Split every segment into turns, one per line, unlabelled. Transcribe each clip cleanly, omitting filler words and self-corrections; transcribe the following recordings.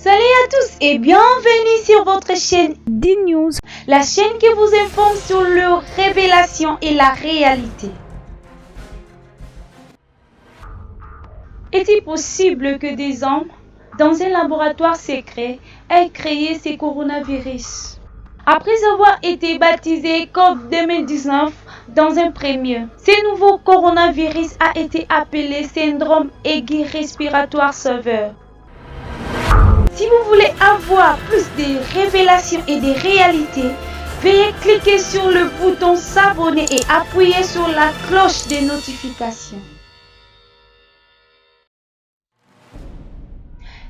Salut à tous et bienvenue sur votre chaîne D-News, la chaîne qui vous informe sur leurs révélations et la réalité. Est-il possible que des hommes, dans un laboratoire secret, aient créé ces coronavirus? Après avoir été baptisé COVID-19 dans un premier, ce nouveau coronavirus a été appelé syndrome aigu respiratoire sévère. Si vous voulez avoir plus de révélations et de réalités, veuillez cliquer sur le bouton s'abonner et appuyer sur la cloche de notification.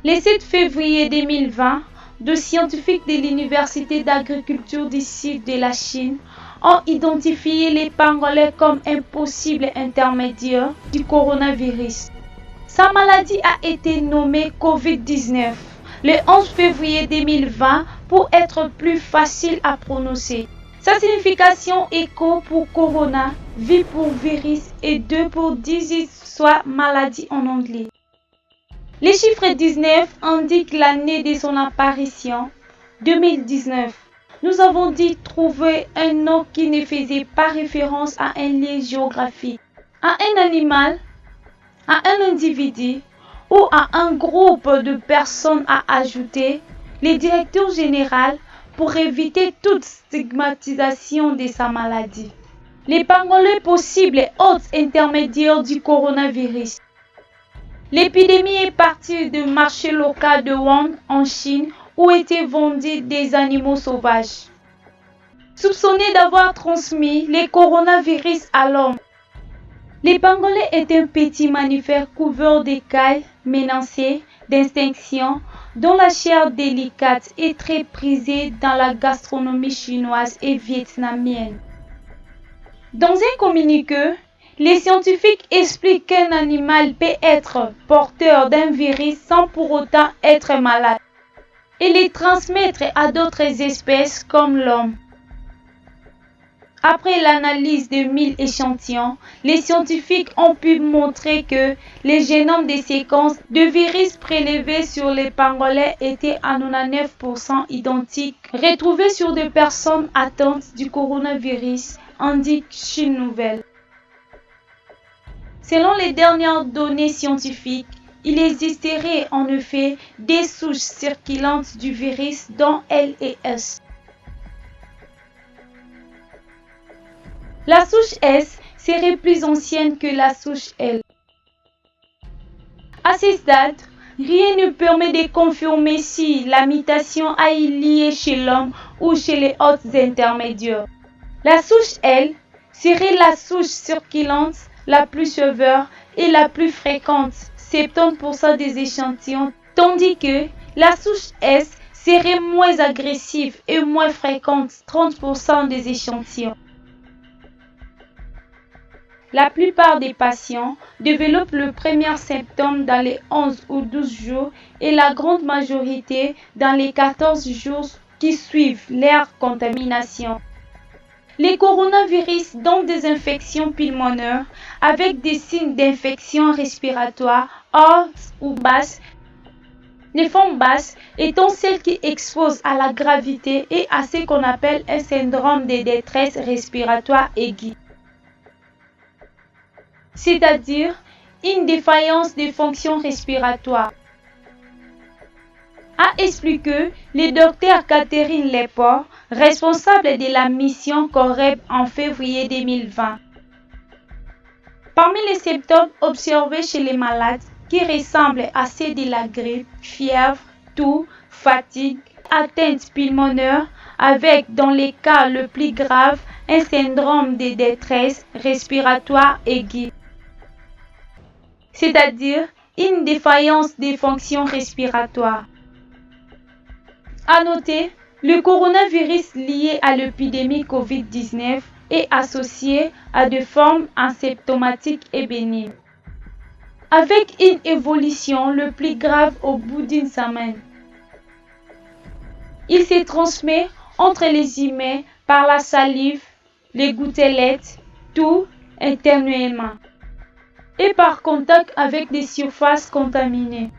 Le 7 février 2020, deux scientifiques de l'Université d'agriculture du sud de la Chine ont identifié les pangolins comme un possible intermédiaire du coronavirus. Sa maladie a été nommée COVID-19 le 11 février 2020 pour être plus facile à prononcer. Sa signification est co pour corona, V pour virus et 2 pour disease, soit maladie en anglais. Les chiffres 19 indiquent l'année de son apparition, 2019. Nous avons dit trouver un nom qui ne faisait pas référence à un lieu géographique, à un animal, à un individu ou à un groupe de personnes, a ajouté le directeur général pour éviter toute stigmatisation de sa maladie. Les pangolins possibles hôtes intermédiaires du coronavirus. L'épidémie est partie du marché local de Wuhan en Chine où étaient vendus des animaux sauvages, soupçonnés d'avoir transmis le coronavirus à l'homme. Les pangolins est un petit mammifère couvert d'écailles menacé d'extinction dont la chair délicate est très prisée dans la gastronomie chinoise et vietnamienne. Dans un communiqué, les scientifiques expliquent qu'un animal peut être porteur d'un virus sans pour autant être malade et les transmettre à d'autres espèces comme l'homme. Après l'analyse de 1000 échantillons, les scientifiques ont pu montrer que les génomes des séquences de virus prélevés sur les pangolins étaient à 99% identiques, retrouvés sur des personnes atteintes du coronavirus, indique Chine Nouvelle. Selon les dernières données scientifiques, il existerait en effet des souches circulantes du virus dont L et S. La souche S serait plus ancienne que la souche L. À ce stade, rien ne permet de confirmer si la mutation a été liée chez l'homme ou chez les hôtes intermédiaires. La souche L serait la souche circulante la plus sévère et la plus fréquente, 70% des échantillons, tandis que la souche S serait moins agressive et moins fréquente, 30% des échantillons. La plupart des patients développent le premier symptôme dans les 11 ou 12 jours et la grande majorité dans les 14 jours qui suivent leur contamination. Les coronavirus donnent des infections pulmonaires avec des signes d'infection respiratoire hautes ou basses. Les formes basses étant celles qui exposent à la gravité et à ce qu'on appelle un syndrome de détresse respiratoire aiguë, c'est-à-dire une défaillance des fonctions respiratoires, a expliqué le docteur Catherine Lepore, responsable de la mission COREB en février 2020. Parmi les symptômes observés chez les malades qui ressemblent à ceux de la grippe, fièvre, toux, fatigue, atteinte pulmonaire, avec dans les cas le plus grave un syndrome de détresse respiratoire aiguë, c'est-à-dire une défaillance des fonctions respiratoires. À noter, le coronavirus lié à l'épidémie COVID-19 est associé à des formes asymptomatiques et bénignes, avec une évolution le plus grave au bout d'une semaine. Il se transmet entre les humains par la salive, les gouttelettes, tout internellement, et par contact avec des surfaces contaminées.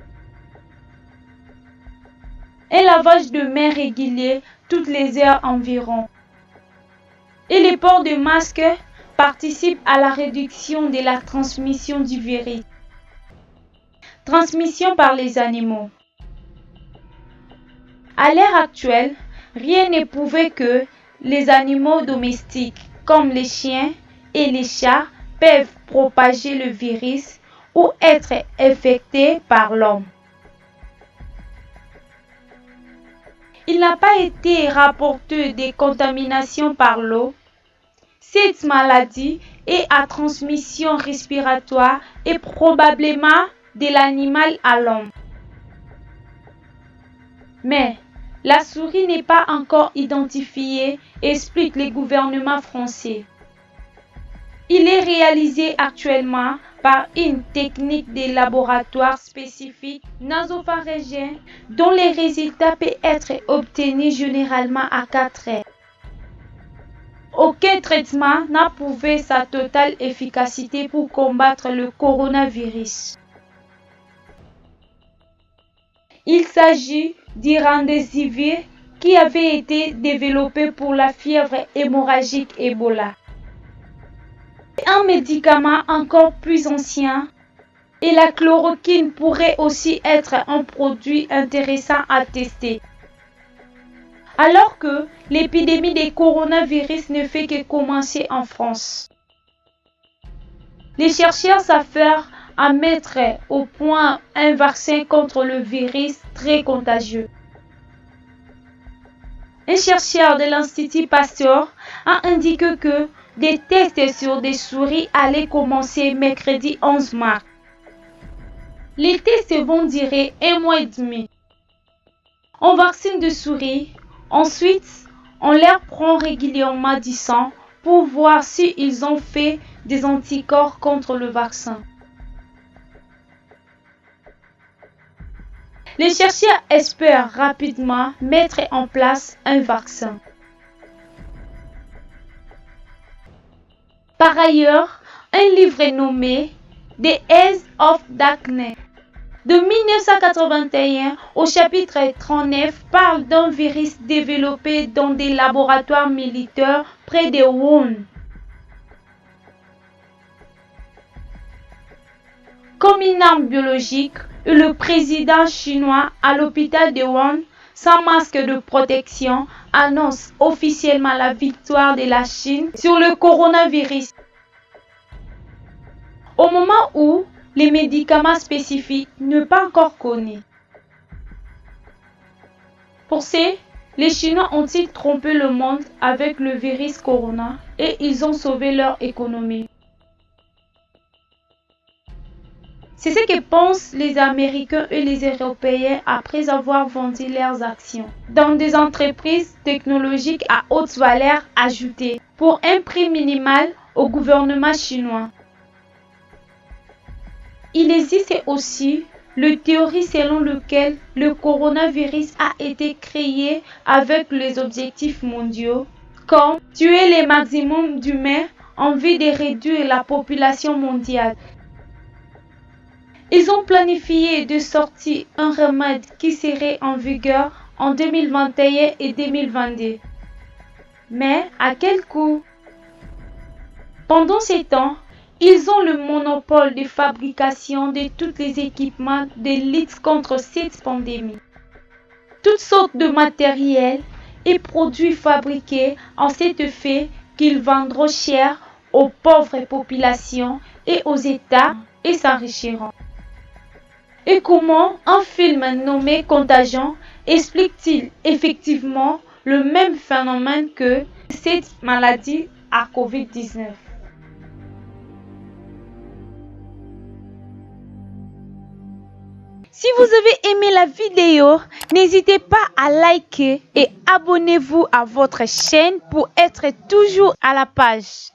un lavage de mains régulier toutes les heures environ. Et le port de masques participe à la réduction de la transmission du virus. Transmission par les animaux. À l'heure actuelle, rien ne prouve que les animaux domestiques, comme les chiens et les chats, peuvent propager le virus ou être infectés par l'homme. Il n'a pas été rapporté de contamination par l'eau. Cette maladie est à transmission respiratoire et probablement de l'animal à l'homme. Mais la souris n'est pas encore identifiée, explique le gouvernement français. Il est réalisé actuellement par une technique de laboratoire spécifique nasopharyngien dont les résultats peuvent être obtenus généralement à 4 heures. Aucun traitement n'a prouvé sa totale efficacité pour combattre le coronavirus. Il s'agit du remdesivir qui avait été développé pour la fièvre hémorragique Ebola. Un médicament encore plus ancien et la chloroquine pourrait aussi être un produit intéressant à tester. Alors que l'épidémie de coronavirus ne fait que commencer en France. Les chercheurs s'affairent à mettre au point un vaccin contre le virus très contagieux. Un chercheur de l'Institut Pasteur a indiqué que des tests sur des souris allaient commencer mercredi 11 mars. Les tests vont durer 1 mois et demi. On vaccine des souris, ensuite on leur prend régulièrement du sang pour voir s'ils ont fait des anticorps contre le vaccin. Les chercheurs espèrent rapidement mettre en place un vaccin. Par ailleurs, un livre nommé The Age of Darkness de 1981 au chapitre 39 parle d'un virus développé dans des laboratoires militaires près de Wuhan. Comme une arme biologique, le président chinois à l'hôpital de Wuhan, sans masque de protection, annonce officiellement la victoire de la Chine sur le coronavirus. Au moment où les médicaments spécifiques ne sont pas encore connus. Pour ce, les Chinois ont-ils trompé le monde avec le virus corona et ils ont sauvé leur économie. C'est ce que pensent les Américains et les Européens après avoir vendu leurs actions dans des entreprises technologiques à haute valeur ajoutée pour un prix minimal au gouvernement chinois. Il existe aussi la théorie selon laquelle le coronavirus a été créé avec les objectifs mondiaux, comme tuer le maximum d'humains en vue de réduire la population mondiale. Ils ont planifié de sortir un remède qui serait en vigueur en 2021 et 2022. Mais à quel coût? Pendant ces temps, ils ont le monopole de fabrication de tous les équipements de lutte contre cette pandémie. Toutes sortes de matériel et produits fabriqués en cet effet qu'ils vendront cher aux pauvres populations et aux États et s'enrichiront. Et comment un film nommé Contagion explique-t-il effectivement le même phénomène que cette maladie à Covid-19? Si vous avez aimé la vidéo, n'hésitez pas à liker et abonnez-vous à votre chaîne pour être toujours à la page.